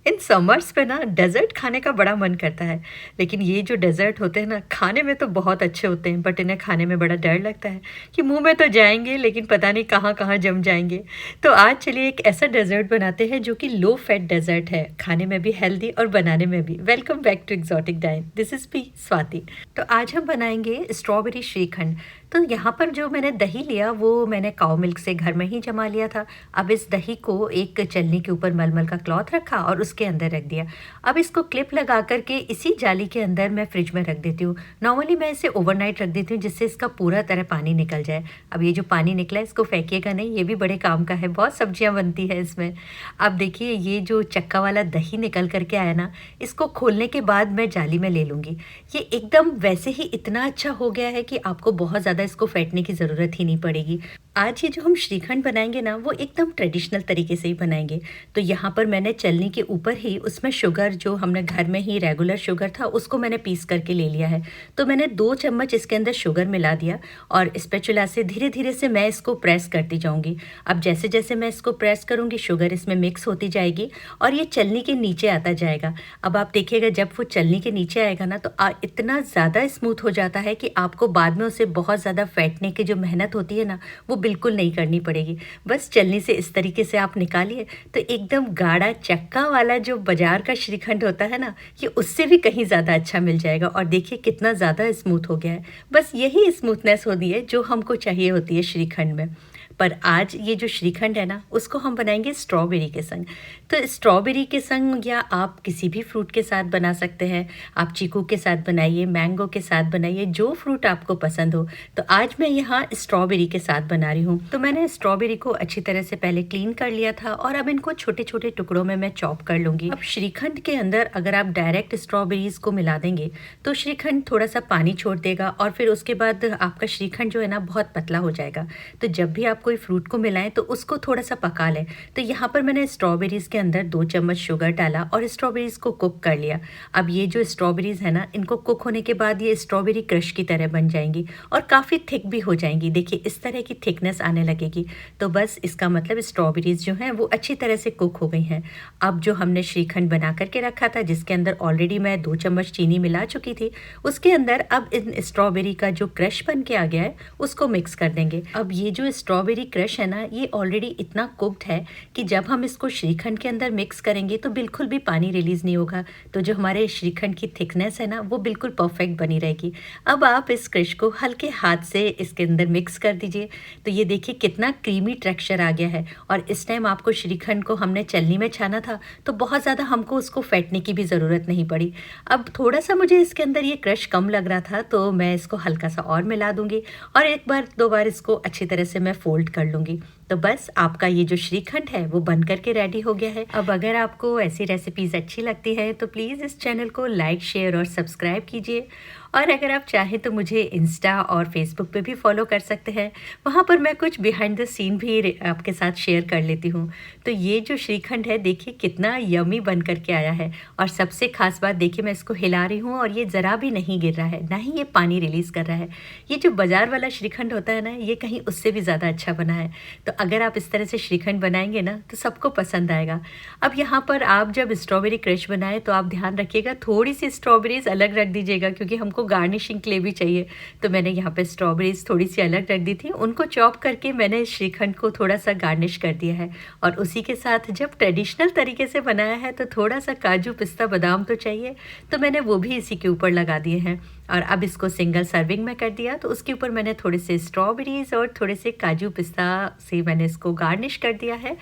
In summers पे ना dessert खाने का बड़ा मन करता है, लेकिन ये जो डेज़र्ट होते हैं ना, खाने में तो बहुत अच्छे होते हैं, बट इन्हें खाने में बड़ा डर लगता है कि मुँह में तो जाएँगे, लेकिन पता नहीं कहाँ-कहाँ जम जाएँगे। तो आज चलिए एक ऐसा डेज़र्ट बनाते हैं जो कि लो फैट डेज़र्ट है, खाने में भी हेल्दी और बनाने में भी। Welcome back to Exotic Dine, this is me Swati. तो आज हम बनाएँगे स्ट्रॉबेरी श्रीखंड। तो यहाँ पर जो मैंने दही लिया वो मैंने काऊ मिल्क से घर में ही जमा लिया था। अब इस दही को एक छलनी के ऊपर मलमल का क्लॉथ रखा और उसके अंदर रख दिया। अब इसको क्लिप लगा कर के इसी जाली के अंदर मैं फ्रिज में रख देती हूँ। नॉर्मली मैं इसे ओवरनाइट रख देती हूँ जिससे इसका पूरा तरह पानी निकल जाए। अब ये जो पानी निकला है इसको फेंकिएगा नहीं, ये भी बड़े काम का है, बहुत सब्जियाँ बनती है इसमें। अब देखिए ये जो चक्का वाला दही निकल कर के आया ना, इसको खोलने के बाद मैं जाली में ले लूँगी। ये एकदम वैसे ही इतना अच्छा हो गया है कि आपको बहुत ज़्यादा इसको फेंटने की ज़रूरत ही नहीं पड़ेगी। आज ये जो हम श्रीखंड बनाएँगे ना, वो एकदम ट्रेडिशनल तरीके से ही बनाएँगे। तो यहाँ पर मैंने छलनी के ऊपर ही उसमें शुगर जो हमने घर में ही रेगुलर शुगर था, उसको मैंने पीस करके ले लिया है। तो मैंने 2 चम्मच इसके अंदर शुगर मिला दिया और स्पैचुला से धीरे-धीरे से मैं इसको प्रेस करती जाऊँगी। अब जैसे-जैसे मैं इसको प्रेस करूँगी, शुगर इसमें मिक्स होती जाएगी और ये छलनी के नीचे आता जाएगा। अब आप देखिएगा जब वो छलनी के नीचे आएगा ना, तो इतना ज़्यादा स्मूथ हो जाता है कि आपको बाद में उसे बहुत ज़्यादा फेंटने की जो मेहनत होती है ना, वो बिल्कुल नहीं करनी पड़ेगी। बस छलनी से इस तरीके से आप निकालिए तो एकदम गाढ़ा चक्का वाला जो बाज़ार का श्रीखंड होता है ना, ये उससे भी कहीं ज़्यादा अच्छा मिल जाएगा और देखिए कितना ज़्यादा स्मूथ हो गया है। बस यही स्मूथनेस होती है जो हमको चाहिए होती है श्रीखंड में। पर आज ये जो श्रीखंड है ना, उसको हम बनाएँगे स्ट्रॉबेरी के संग। तो स्ट्रॉबेरी के संग या आप किसी भी फ्रूट के साथ बना सकते हैं। आप चीकू के साथ बनाइए, मैंगो के साथ बनाइए, जो फ्रूट आपको पसंद हो। तो आज मैं यहाँ स्ट्रॉबेरी के साथ बना रही हूँ। तो मैंने स्ट्रॉबेरी को अच्छी तरह से पहले क्लीन कर लिया था और अब इनको छोटे-छोटे टुकड़ों में मैं चॉप कर लूँगी। अब श्रीखंड के अंदर अगर आप डायरेक्ट स्ट्रॉबेरीज़ को मिला देंगे, तो श्रीखंड थोड़ा-सा पानी छोड़ देगा और फिर उसके बाद आपका श्रीखंड जो है ना, बहुत पतला हो जाएगा। तो जब भी आप कोई फ्रूट को मिलाएँ तो उसको थोड़ा-सा पका लें। तो यहाँ पर मैंने स्ट्रॉबेरीज़ के अंदर 2 चम्मच शुगर डाला और स्ट्रॉबेरीज़ को कुक कर लिया। अब ये जो स्ट्रॉबेरीज़ है ना, इनको कुक होने के बाद ये स्ट्रॉबेरी क्रश की तरह बन जाएँगी और काफ़ी थिक भी हो जाएँगी। देखिए इस तरह की थिकनेस आने लगेगी। तो बस इसका मतलब स्ट्रॉबेरीज़ जो हैं वो अच्छी तरह से कुक हो गई हैं। अब जो हमने श्रीखंड बना कर के रखा था जिसके अंदर ऑलरेडी मैं 2 चम्मच चीनी मिला चुकी थी, उसके अंदर अब इन स्ट्रॉबेरी का जो क्रश बन के आ गया है उसको मिक्स कर देंगे। अब ये जो स्ट्रॉबेरी क्रश है ना, ये ऑलरेडी इतना कुक्ड है कि जब हम इसको श्रीखंड के अंदर मिक्स करेंगे तो बिल्कुल भी पानी रिलीज़ नहीं होगा। तो जो हमारे श्रीखंड की थिकनेस है ना, वो बिल्कुल परफेक्ट बनी रहेगी। अब आप इस क्रश को हल्के हाथ से इसके अंदर मिक्स कर दीजिए। तो ये देखिए कितना क्रीमी टेक्सचर आ गया है और इस टाइम आपको श्रीखंड को हमने छलनी में छाना था, तो बहुत ज़्यादा हमको उसको फेंटने की भी ज़रूरत नहीं पड़ी। अब थोड़ा-सा मुझे इसके अंदर ये क्रश कम लग रहा था, तो मैं इसको हल्का-सा और मिला दूँगी और 1 बार 2 बार इसको अच्छी तरह से मैं फ़ोल्ड कर लूँगी। तो बस आपका ये जो श्रीखंड है वो बन कर के रेडी हो गया है। अब अगर आपको ऐसी रेसिपीज़ अच्छी लगती है तो प्लीज़ इस चैनल को लाइक, शेयर और सब्सक्राइब कीजिए। और अगर आप चाहें तो मुझे इंस्टा और फेसबुक पे भी फॉलो कर सकते हैं। वहाँ पर मैं कुछ बिहाइंड द सीन भी आपके साथ शेयर कर लेती हूँ। तो ये जो श्रीखंड है देखिए कितना यम्मी बन कर के आया है और सबसे ख़ास बात देखिए मैं इसको हिला रही हूँ और ये ज़रा भी नहीं गिर रहा है, ना ही ये पानी रिलीज़ कर रहा है। ये जो बाज़ार वाला श्रीखंड होता है ना, ये कहीं उससे भी ज़्यादा अच्छा बना है। तो अगर आप इस तरह से श्रीखंड बनाएँगे ना, तो सबको पसंद आएगा। अब यहाँ पर आप जब स्ट्रॉबेरी क्रश बनाएँ तो आप ध्यान रखिएगा थोड़ी-सी स्ट्रॉबेरीज़ अलग रख दीजिएगा क्योंकि हमको गार्निशिंग के लिए भी चाहिए। तो मैंने यहाँ पे स्ट्रॉबेरीज़ थोड़ी-सी अलग रख दी थी, उनको चॉप करके मैंने श्रीखंड को थोड़ा-सा गार्निश कर दिया है और उसी के साथ जब ट्रेडिशनल तरीके से बनाया है तो थोड़ा-सा काजू, पिस्ता, बादाम तो चाहिए, तो मैंने वो भी इसी के ऊपर लगा दिए हैं। और अब इसको सिंगल सर्विंग में कर दिया, तो उसके ऊपर मैंने थोड़े से स्ट्रॉबेरीज़ और थोड़े से काजू, पिस्ता से मैंने इसको गार्निश कर दिया है।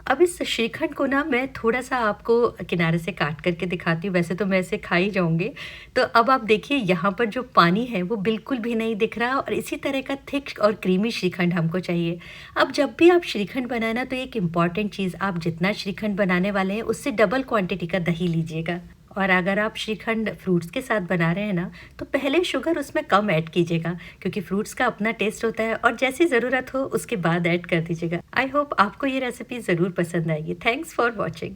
अब इस श्रीखंड को ना मैं थोड़ा-सा आपको किनारे से काट करके दिखाती हूँ, वैसे तो मैं इसे खा ही जाऊँगी। तो अब आप देखिए यहाँ पर जो पानी है वो बिल्कुल भी नहीं दिख रहा और इसी तरह का थिक और क्रीमी श्रीखंड हमको चाहिए। अब जब भी आप श्रीखंड बनाएँ ना, तो एक इम्पॉर्टेंट चीज़, आप जितना श्रीखंड बनाने वाले हैं उससे डबल क्वांटिटी का दही लीजिएगा। और अगर आप श्रीखंड फ्रूट्स के साथ बना रहे हैं ना, तो पहले शुगर उसमें कम ऐड कीजिएगा क्योंकि फ्रूट्स का अपना टेस्ट होता है और जैसी ज़रूरत हो उसके बाद ऐड कर दीजिएगा। आई होप आपको ये रेसिपी ज़रूर पसंद आएगी। Thanks for watching.